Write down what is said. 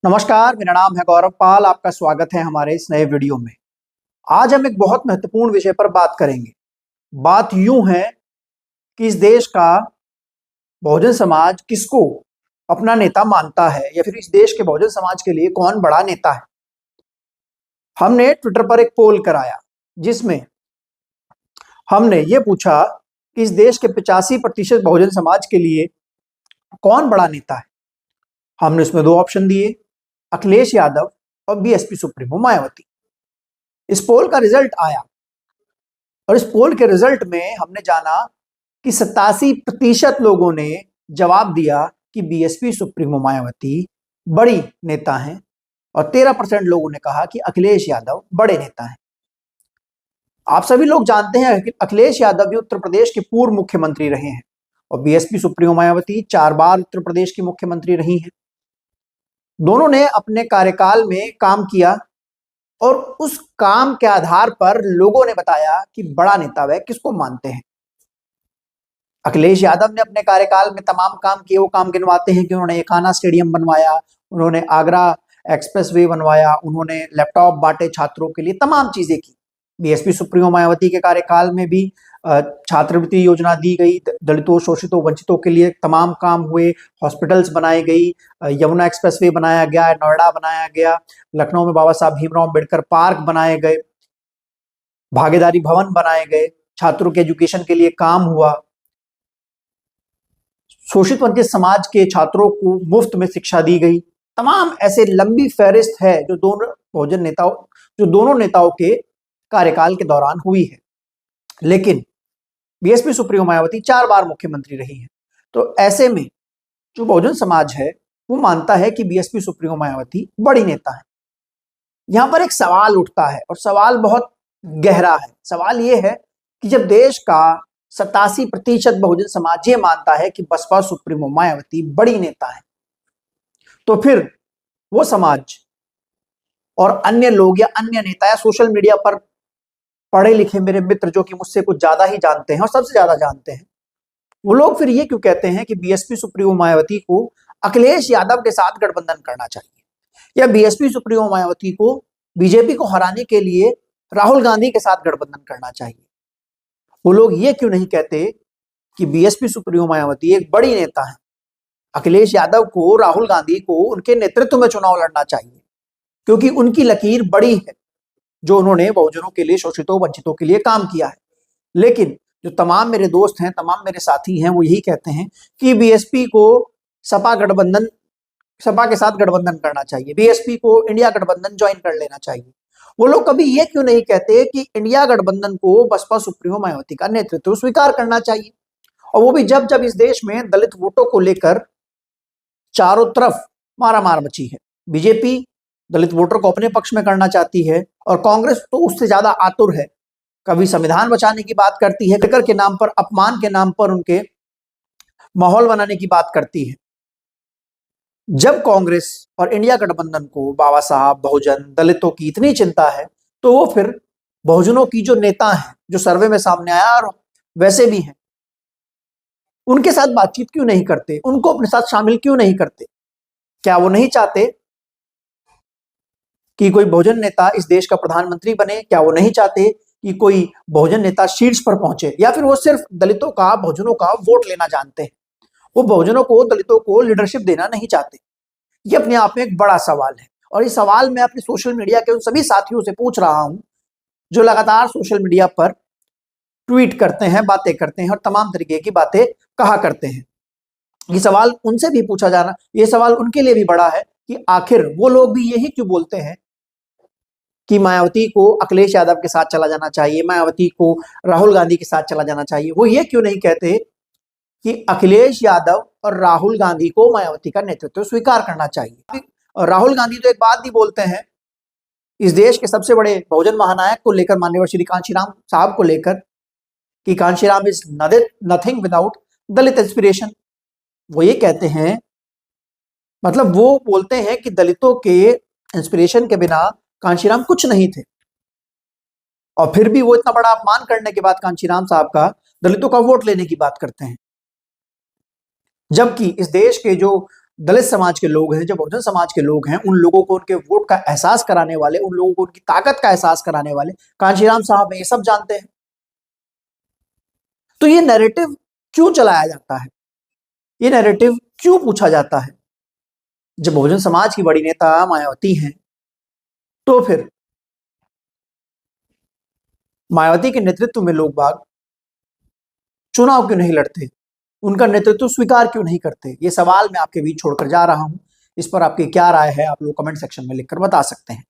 नमस्कार, मेरा नाम है गौरव पाल। आपका स्वागत है हमारे इस नए वीडियो में। आज हम एक बहुत महत्वपूर्ण विषय पर बात करेंगे। बात यूं है कि इस देश का बहुजन समाज किसको अपना नेता मानता है या फिर इस देश के बहुजन समाज के लिए कौन बड़ा नेता है। हमने ट्विटर पर एक पोल कराया जिसमें हमने ये पूछा कि इस देश के 85% बहुजन समाज के लिए कौन बड़ा नेता है। हमने उसमें दो ऑप्शन दिए, अखिलेश यादव और बीएसपी सुप्रीमो मायावती। इस पोल का रिजल्ट आया और इस पोल के रिजल्ट में हमने जाना कि 87% लोगों ने जवाब दिया कि बीएसपी सुप्रीमो मायावती बड़ी नेता हैं और 13% लोगों ने कहा कि अखिलेश यादव बड़े नेता हैं। आप सभी लोग जानते हैं कि अखिलेश यादव भी उत्तर प्रदेश के पूर्व मुख्यमंत्री रहे हैं और बीएसपी सुप्रीमो मायावती 4 बार उत्तर प्रदेश की मुख्यमंत्री रही हैं। दोनों ने अपने कार्यकाल में काम किया और उस काम के आधार पर लोगों ने बताया कि बड़ा नेता वह किसको मानते हैं। अखिलेश यादव ने अपने कार्यकाल में तमाम काम किए। वो काम गिनवाते हैं कि उन्होंने एकाना स्टेडियम बनवाया, उन्होंने आगरा एक्सप्रेसवे बनवाया, उन्होंने लैपटॉप बांटे छात्रों के लिए, तमाम चीजें की। बीएसपी सुप्रीमो मायावती के कार्यकाल में भी छात्रवृत्ति योजना दी गई, दलितों, शोषितों, वंचितों के लिए तमाम काम हुए, हॉस्पिटल्स बनाई गई, यमुना एक्सप्रेसवे बनाया गया, नोएडा बनाया गया, लखनऊ में बाबा साहब भीमराव अम्बेडकर पार्क बनाए गए, भागीदारी भवन बनाए गए, छात्रों के एजुकेशन के लिए काम हुआ, शोषित वंचित समाज के छात्रों को मुफ्त में शिक्षा दी गई। तमाम ऐसे लंबी फहरिस्त है जो दोनों नेताओं के कार्यकाल के दौरान हुई है। लेकिन बीएसपी सुप्रीमो मायावती 4 बार मुख्यमंत्री रही है, तो ऐसे में जो बहुजन समाज है वो मानता है कि बीएसपी सुप्रीमो मायावती बड़ी नेता है। यहां पर एक सवाल उठता है और सवाल बहुत गहरा है। सवाल ये है कि जब देश का 87% बहुजन समाज ये मानता है कि बसपा सुप्रीमो मायावती बड़ी नेता है, तो फिर वो समाज और अन्य लोग या अन्य नेता या सोशल मीडिया पर पढ़े लिखे मेरे मित्र जो कि मुझसे कुछ ज्यादा ही जानते हैं और सबसे ज्यादा जानते हैं, वो लोग फिर ये क्यों कहते हैं कि बीएसपी सुप्रीमो मायावती को अखिलेश यादव के साथ गठबंधन करना चाहिए या बीएसपी सुप्रीमो मायावती को बीजेपी को हराने के लिए राहुल गांधी के साथ गठबंधन करना चाहिए। वो लोग ये क्यों नहीं कहते कि बीएसपी सुप्रीमो मायावती एक बड़ी नेता है, अखिलेश यादव को, राहुल गांधी को उनके नेतृत्व में चुनाव लड़ना चाहिए क्योंकि उनकी लकीर बड़ी है जो उन्होंने बहुजनों के लिए, शोषितों, वंचितों के लिए काम किया है। लेकिन जो तमाम मेरे दोस्त हैं, तमाम मेरे साथी हैं, वो यही कहते हैं कि बीएसपी को सपा के साथ गठबंधन करना चाहिए, बीएसपी को इंडिया गठबंधन ज्वाइन कर लेना चाहिए। वो लोग कभी ये क्यों नहीं कहते कि इंडिया गठबंधन को बसपा सुप्रीमो मायावती का नेतृत्व स्वीकार करना चाहिए, और वो भी जब जब इस देश में दलित वोटों को लेकर चारों तरफ मारामार मची है। बीजेपी दलित वोटर को अपने पक्ष में करना चाहती है और कांग्रेस तो उससे ज्यादा आतुर है। कभी संविधान बचाने की बात करती है, फिक्र के नाम पर, अपमान के नाम पर उनके माहौल बनाने की बात करती है। जब कांग्रेस और इंडिया गठबंधन को बाबा साहब, बहुजन, दलितों की इतनी चिंता है, तो वो फिर बहुजनों की जो नेता हैं, जो सर्वे में सामने आया और वैसे भी हैं, उनके साथ बातचीत क्यों नहीं करते, उनको अपने साथ शामिल क्यों नहीं करते? क्या वो नहीं चाहते कि कोई बहुजन नेता इस देश का प्रधानमंत्री बने? क्या वो नहीं चाहते कि कोई बहुजन नेता शीर्ष पर पहुंचे? या फिर वो सिर्फ दलितों का, बहुजनों का वोट लेना जानते हैं, वो बहुजनों को, दलितों को लीडरशिप देना नहीं चाहते? ये अपने आप में एक बड़ा सवाल है और ये सवाल मैं अपने सोशल मीडिया के उन सभी साथियों से पूछ रहा हूं जो लगातार सोशल मीडिया पर ट्वीट करते हैं, बातें करते हैं और तमाम तरीके की बातें कहा करते हैं। ये सवाल उनसे भी पूछा जाना, ये सवाल उनके लिए भी बड़ा है कि आखिर वो लोग भी यही क्यों बोलते हैं कि मायावती को अखिलेश यादव के साथ चला जाना चाहिए, मायावती को राहुल गांधी के साथ चला जाना चाहिए। वो ये क्यों नहीं कहते कि अखिलेश यादव और राहुल गांधी को मायावती का नेतृत्व स्वीकार करना चाहिए? और राहुल गांधी तो एक बात भी बोलते हैं इस देश के सबसे बड़े बहुजन महानायक को लेकर, माननीय श्री कांशीराम साहब को लेकर, कि Kanshiram is nothing without Dalit inspiration. वो ये कहते हैं, मतलब वो बोलते हैं कि दलितों के इंस्पिरेशन के बिना कांशीराम कुछ नहीं थे, और फिर भी वो इतना बड़ा अपमान करने के बाद कांशीराम साहब का दलितों का वोट लेने की बात करते हैं। जबकि इस देश के जो दलित समाज के लोग हैं, जो बहुजन समाज के लोग हैं, उन लोगों को उनके वोट का एहसास कराने वाले, उन लोगों को उनकी ताकत का एहसास कराने वाले कांशीराम साहब ये सब जानते हैं। तो ये नैरेटिव क्यों चलाया जाता है, ये नैरेटिव क्यों पूछा जाता है? जब बहुजन समाज की बड़ी नेता मायावती हैं, तो फिर मायावती के नेतृत्व में लोग बाग चुनाव क्यों नहीं लड़ते, उनका नेतृत्व स्वीकार क्यों नहीं करते? ये सवाल मैं आपके बीच छोड़कर जा रहा हूं। इस पर आपकी क्या राय है, आप लोग कमेंट सेक्शन में लिखकर बता सकते हैं।